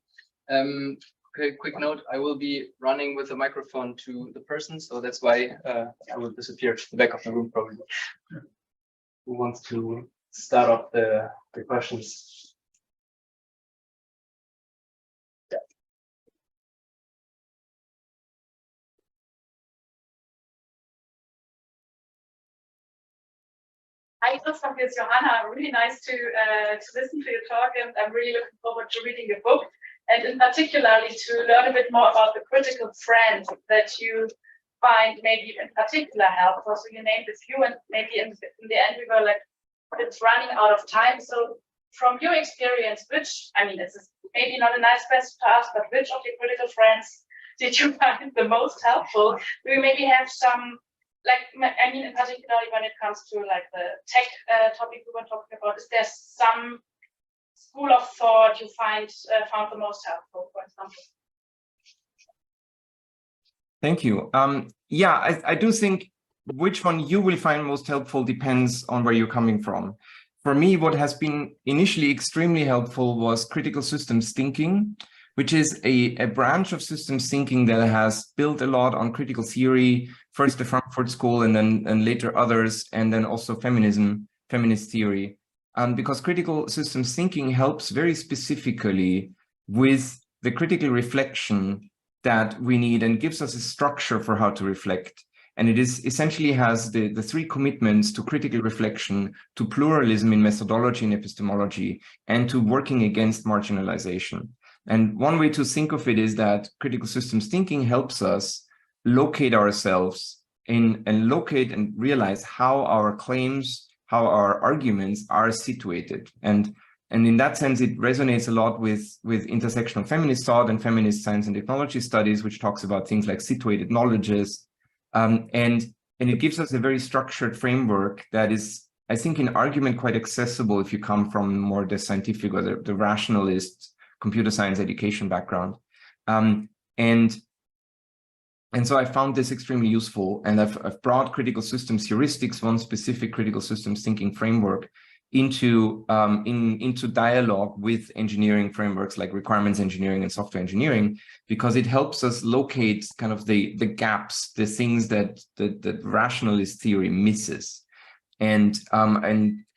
Okay, quick note, I will be running with the microphone to the person, so that's why I will disappear to the back of the room probably. Who wants to start off the questions? Hi, Christoph, it's Johanna. Really nice to listen to your talk, and I'm really looking forward to reading your book, and in particularly to learn a bit more about the critical friends that you find maybe in particular helpful. So you named a few, and maybe in the end we were like, it's running out of time. So from your experience, which, I mean, it's maybe not a nice question to ask, but which of your critical friends did you find the most helpful? Do you maybe have some, like, I mean, in particular, when it comes to like the tech topic we were talking about, is there some school of thought you found the most helpful, for example? Thank you. Yeah, I do think which one you will find most helpful depends on where you're coming from. For me, what has been initially extremely helpful was critical systems thinking, which is a branch of systems thinking that has built a lot on critical theory, first the Frankfurt School and later others, and then also feminism, feminist theory. because critical systems thinking helps very specifically with the critical reflection that we need and gives us a structure for how to reflect. And it is essentially has the three commitments to critical reflection, to pluralism in methodology and epistemology, and to working against marginalization. And one way to think of it is that critical systems thinking helps us locate ourselves in and locate and realize how our claims, how our arguments are situated. And in that sense, it resonates a lot with intersectional feminist thought and feminist science and technology studies, which talks about things like situated knowledges. And it gives us a very structured framework that is, I think, in argument quite accessible if you come from more the scientific or the rationalist computer science education background. And so I found this extremely useful, and I've brought critical systems heuristics, one specific critical systems thinking framework, into dialogue with engineering frameworks like requirements engineering and software engineering, because it helps us locate kind of the gaps, the things that rationalist theory misses. And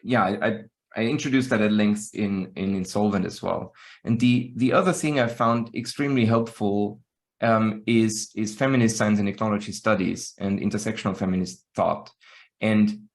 yeah, I introduced that at length in Insolvent as well. And the other thing I found extremely helpful is feminist science and technology studies and intersectional feminist thought. And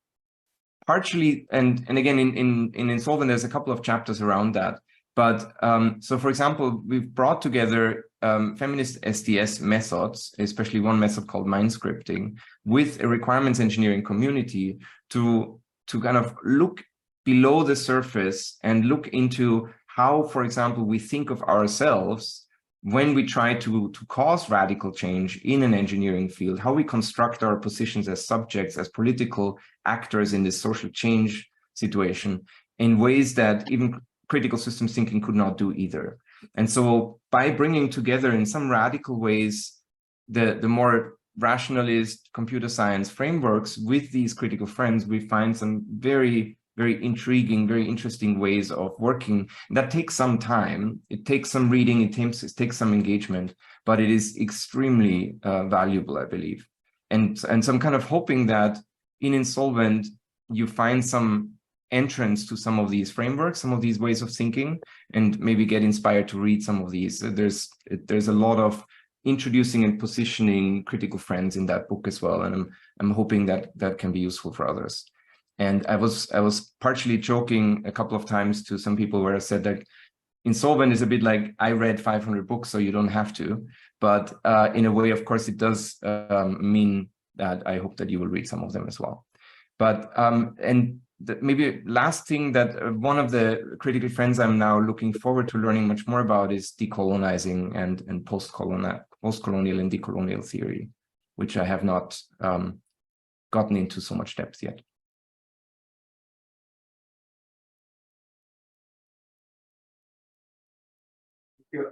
partially, and again, in Insolvent, there's a couple of chapters around that. But so, for example, we've brought together feminist SDS methods, especially one method called mind scripting, with a requirements engineering community to kind of look below the surface and look into how, for example, we think of ourselves when we try to cause radical change in an engineering field, how we construct our positions as subjects, as political actors in this social change situation in ways that even critical systems thinking could not do either. And so by bringing together in some radical ways the more rationalist computer science frameworks with these critical friends, we find some very intriguing, very interesting ways of working. That takes some time. It takes some reading, it takes some engagement, but it is extremely valuable, I believe. And so I'm kind of hoping that in Insolvent, you find some entrance to some of these frameworks, some of these ways of thinking, and maybe get inspired to read some of these. There's a lot of introducing and positioning critical friends in that book as well. And I'm hoping that that can be useful for others. And I was partially joking a couple of times to some people where I said that Insolvent is a bit like, I read 500 books, so you don't have to. But in a way, of course, it does mean that I hope that you will read some of them as well. But maybe last thing that one of the critical friends I'm now looking forward to learning much more about is decolonizing and post-colonial and decolonial theory, which I have not gotten into so much depth yet.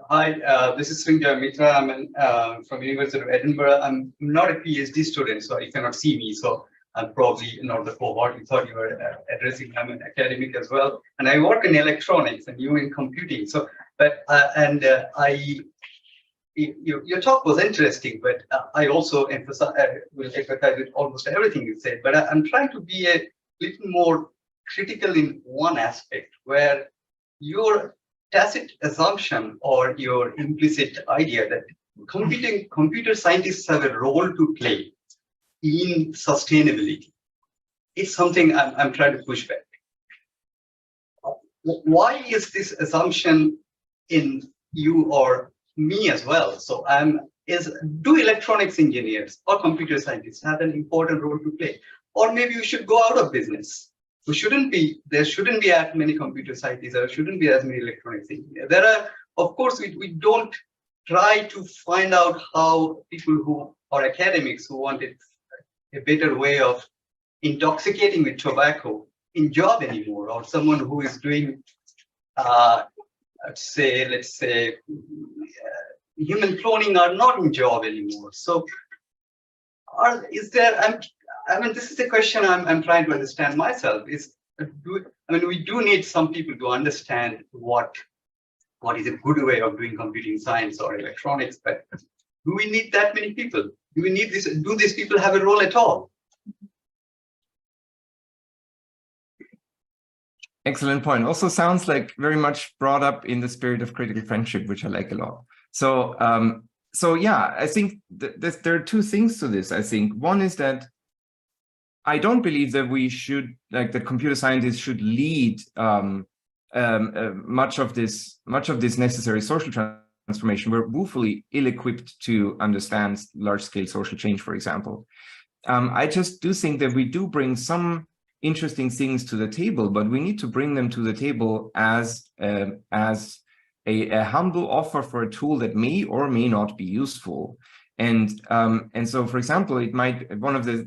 Hi, this is Srinjoy Mitra. I'm from University of Edinburgh. I'm not a PhD student, so you cannot see me. So I'm probably not the cohort you thought you were addressing. I'm an academic as well, and I work in electronics and you in computing. So, but your talk was interesting, but I also will emphasize with almost everything you said. But I'm trying to be a little more critical in one aspect, where your tacit assumption or your implicit idea that computer scientists have a role to play in sustainability is something I'm trying to push back. Why is this assumption in you or me as well? So do electronics engineers or computer scientists have an important role to play? Or maybe we should go out of business. There shouldn't be as many computer scientists, there shouldn't be as many electronics engineers. There are, of course, we don't try to find out how people who are academics who want a better way of intoxicating with tobacco in job anymore, or someone who is doing, let's say, human cloning are not in job anymore. So, this is the question I'm trying to understand myself. We do need some people to understand what is a good way of doing computing science or electronics, but do we need that many people? Do we need this? Do these people have a role at all? Excellent point. Also sounds like very much brought up in the spirit of critical friendship, which I like a lot. So, so yeah, I think there are two things to this. I think one is that I don't believe that we should, like, that computer scientists should lead much of this necessary social transformation. We're woefully ill-equipped to understand large-scale social change, for example. I just do think that we do bring some interesting things to the table, but we need to bring them to the table as a humble offer for a tool that may or may not be useful. And so, for example, it might one of the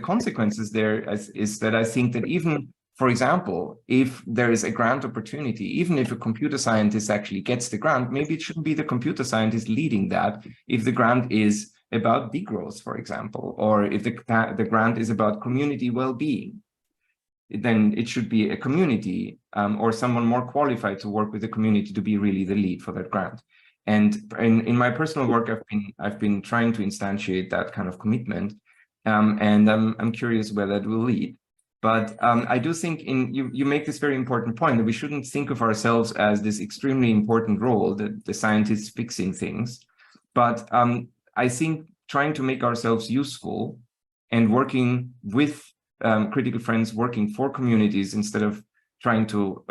consequences there is that I think that even, for example, if there is a grant opportunity, even if a computer scientist actually gets the grant, maybe it shouldn't be the computer scientist leading that. If the grant is about degrowth, for example, or if the grant is about community well-being, then it should be a community or someone more qualified to work with the community to be really the lead for that grant. And in my personal work, I've been trying to instantiate that kind of commitment, and I'm curious where that will lead. But I do think you make this very important point that we shouldn't think of ourselves as this extremely important role, the scientists fixing things, but I think trying to make ourselves useful and working with critical friends, working for communities instead of trying to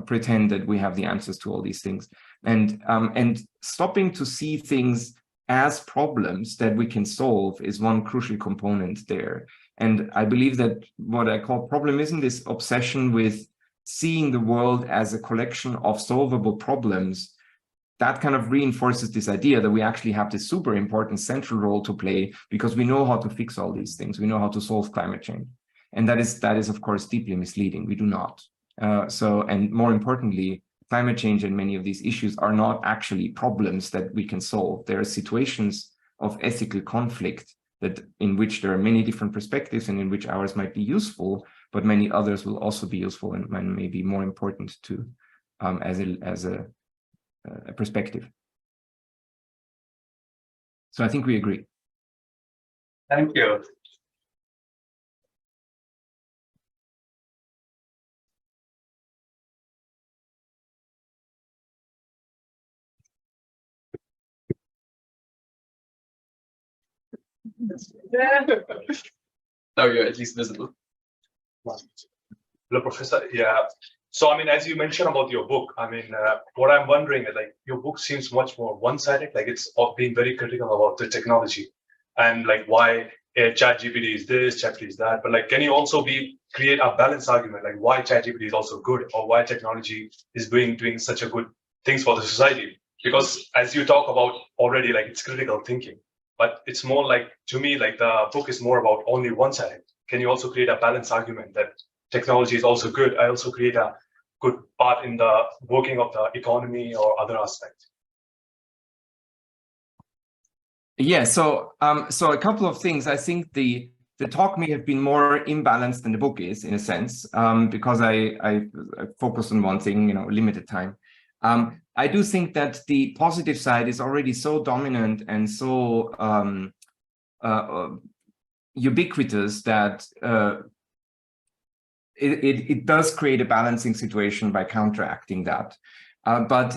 pretend that we have the answers to all these things, and stopping to see things as problems that we can solve is one crucial component there. And I believe that what I call problemism, this obsession with seeing the world as a collection of solvable problems, that kind of reinforces this idea that we actually have this super important central role to play because we know how to fix all these things. We know how to solve climate change. And that is of course, deeply misleading. We do not. And more importantly, climate change and many of these issues are not actually problems that we can solve. There are situations of ethical conflict in which there are many different perspectives and in which ours might be useful, but many others will also be useful and may be more important to as a perspective. So I think we agree. Thank you. Now you're at least visible. Hello, Professor. Yeah. So, I mean, as you mentioned about your book, I mean, what I'm wondering is, like, your book seems much more one-sided, like it's being very critical about the technology and like why ChatGPT is this, ChatGPT is that. But like, can you also create a balanced argument, like why ChatGPT is also good or why technology is doing such a good things for the society? Because as you talk about already, like it's critical thinking, but it's more like, to me, like the book is more about only one side. Can you also create a balanced argument that technology is also good? I also create a good part in the working of the economy or other aspects. Yeah, so a couple of things. I think the talk may have been more imbalanced than the book is, in a sense, because I focused on one thing, limited time. I do think that the positive side is already so dominant and so ubiquitous that it does create a balancing situation by counteracting that. But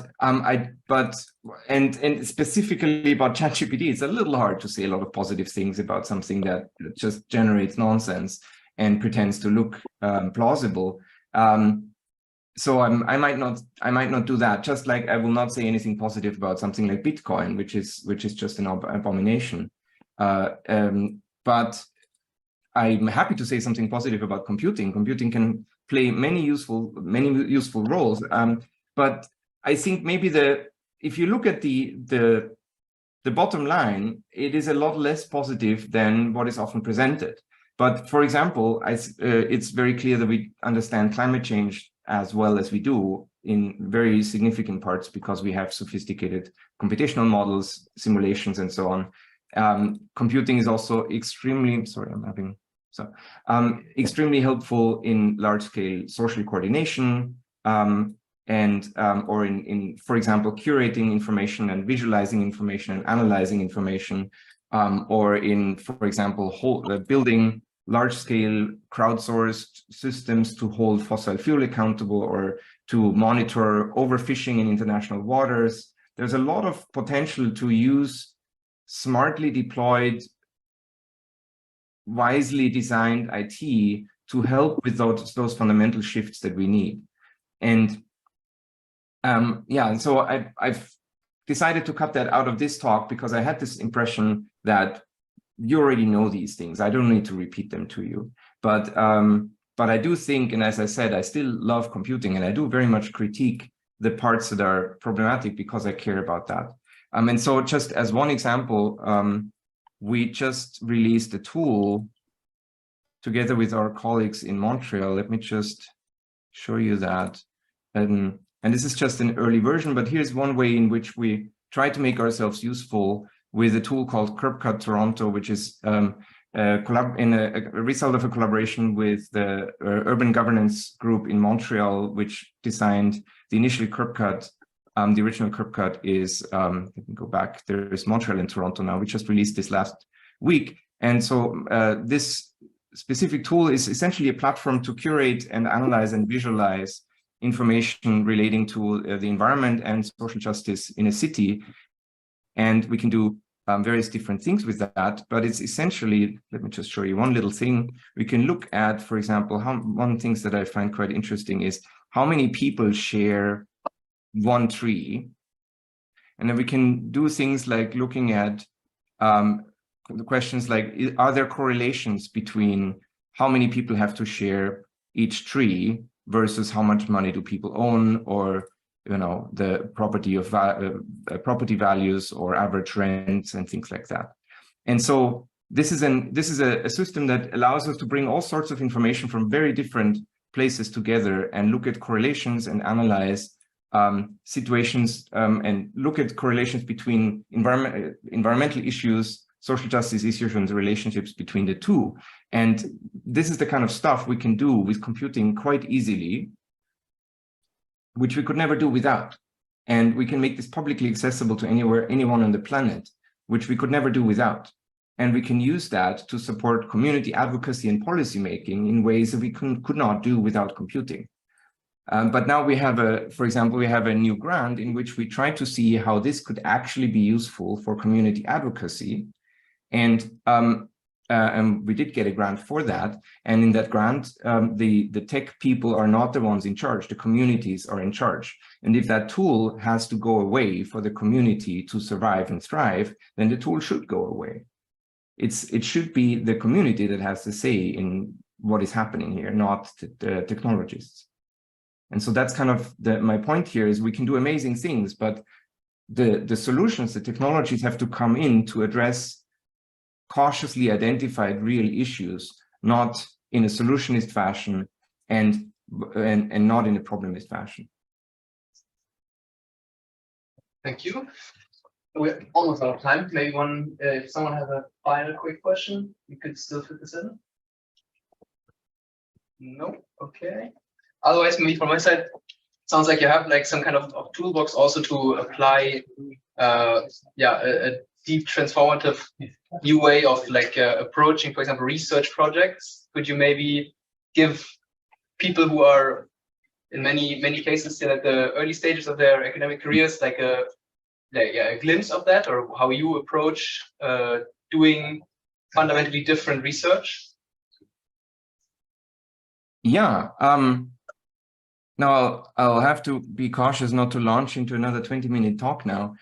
specifically about ChatGPT, it's a little hard to say a lot of positive things about something that just generates nonsense and pretends to look plausible. So I might not do that. Just like I will not say anything positive about something like Bitcoin, which is just an abomination. But I'm happy to say something positive about computing. Computing can play many useful roles. But I think maybe if you look at the bottom line, it is a lot less positive than what is often presented. But for example, it's very clear that we understand climate change as well as we do in very significant parts because we have sophisticated computational models, simulations, and so on. Computing is also extremely, extremely helpful in large-scale social coordination, or in, for example, curating information and visualizing information and analyzing information, or in, for example, building large-scale crowdsourced systems to hold fossil fuel accountable or to monitor overfishing in international waters. There's a lot of potential to use smartly deployed, wisely designed IT to help with those fundamental shifts that we need. And so I've decided to cut that out of this talk because I had this impression that you already know these things. I don't need to repeat them to you. But I do think, and as I said, I still love computing, and I do very much critique the parts that are problematic because I care about that. And so just as one example, we just released a tool together with our colleagues in Montreal. Let me just show you that. And this is just an early version, but here's one way in which we try to make ourselves useful with a tool called CurbCut Toronto, which is a result of a collaboration with the urban governance group in Montreal, which designed the initial CurbCut. The original CurbCut is, let me go back, there is Montreal and Toronto now. We just released this last week. And so this specific tool is essentially a platform to curate and analyze and visualize information relating to the environment and social justice in a city. And we can do various different things with that, but it's essentially, let me just show you one little thing. We can look at, for example, one of the things that I find quite interesting is how many people share one tree. And then we can do things like looking at the questions like, are there correlations between how many people have to share each tree versus how much money do people own, or the property values or average rents and things like that. And so this is a system that allows us to bring all sorts of information from very different places together and look at correlations and analyze situations and look at correlations between environmental issues, social justice issues, and the relationships between the two. And this is the kind of stuff we can do with computing quite easily, which we could never do without. And we can make this publicly accessible to anyone on the planet, which we could never do without. And we can use that to support community advocacy and policymaking in ways that we could not do without computing. But now we have for example, we have a new grant in which we try to see how this could actually be useful for community advocacy. And we did get a grant for that. And in that grant, the tech people are not the ones in charge, the communities are in charge. And if that tool has to go away for the community to survive and thrive, then the tool should go away. It should be the community that has to say in what is happening here, not the technologists. And so that's kind of my point here is we can do amazing things, but the solutions, the technologies have to come in to address cautiously identified real issues, not in a solutionist fashion and not in a problemist fashion. Thank you. We're almost out of time. Maybe if someone has a final quick question, you could still fit this in. No, okay. Otherwise, maybe from my side, sounds like you have like some kind of toolbox also to apply, a deep transformative new way of approaching, for example, research projects. Could you maybe give people who are in many cases still at the early stages of their academic careers like a glimpse of that, or how you approach doing fundamentally different research? Yeah. Now I'll have to be cautious not to launch into another 20-minute talk now.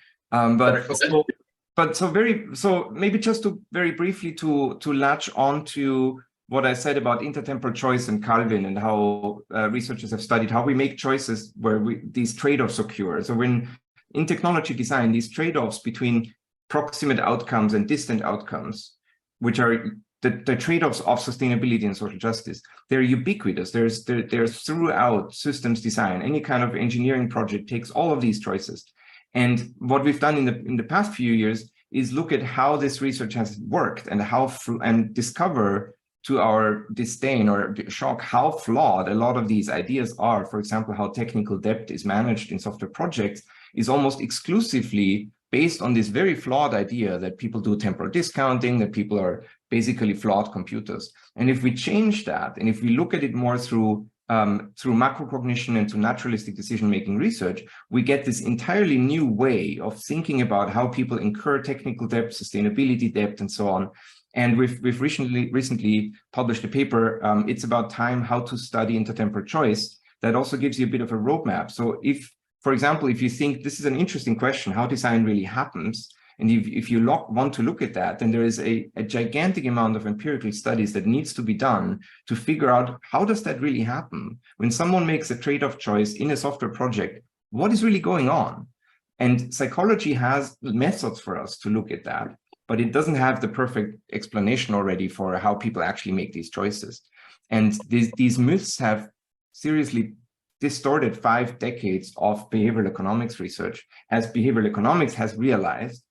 So maybe just to very briefly to latch on to what I said about intertemporal choice and Calvin, and how researchers have studied how we make choices where these trade-offs occur. So when in technology design, these trade-offs between proximate outcomes and distant outcomes, which are the trade-offs of sustainability and social justice, they're ubiquitous. There's throughout systems design. Any kind of engineering project takes all of these choices. And what we've done in the past few years is look at how this research has worked and discover to our disdain or shock how flawed a lot of these ideas are. For example, how technical debt is managed in software projects is almost exclusively based on this very flawed idea that people do temporal discounting, that people are basically flawed computers. And if we change that, and if we look at it more through macrocognition and through naturalistic decision-making research, we get this entirely new way of thinking about how people incur technical debt, sustainability debt, and so on. And we've recently published a paper, It's About Time, How to Study Intertemporal Choice, that also gives you a bit of a roadmap. So if, for example, if you think this is an interesting question, how design really happens, and if you want to look at that, then there is a gigantic amount of empirical studies that needs to be done to figure out how does that really happen? When someone makes a trade-off choice in a software project, what is really going on? And psychology has methods for us to look at that, but it doesn't have the perfect explanation already for how people actually make these choices. And these myths have seriously distorted 5 decades of behavioral economics research, as behavioral economics has realized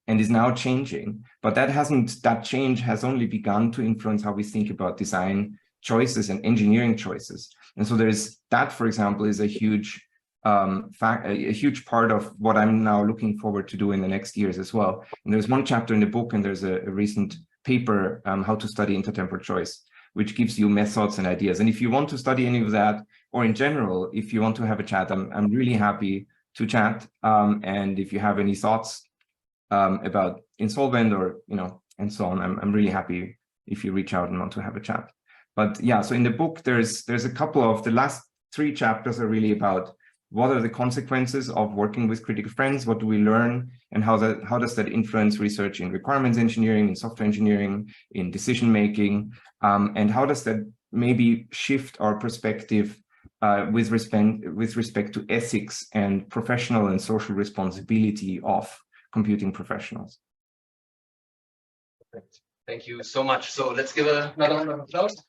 and is now changing. But that change has only begun to influence how we think about design choices and engineering choices. And so there's that, for example, is a huge part of what I'm now looking forward to do in the next years as well. And there's one chapter in the book, and there's a recent paper, How to Study Intertemporal Choice, which gives you methods and ideas. And if you want to study any of that, or in general, if you want to have a chat, I'm really happy to chat. And if you have any thoughts about Insolvent or, and so on, I'm really happy if you reach out and want to have a chat. But yeah, so in the book, there's a couple of, the last 3 chapters are really about what are the consequences of working with critical friends, what do we learn, and how does that influence research in requirements engineering, in software engineering, in decision making, and how does that maybe shift our perspective with respect to ethics and professional and social responsibility of computing professionals. Perfect. Thank you so much. So let's give another round of applause.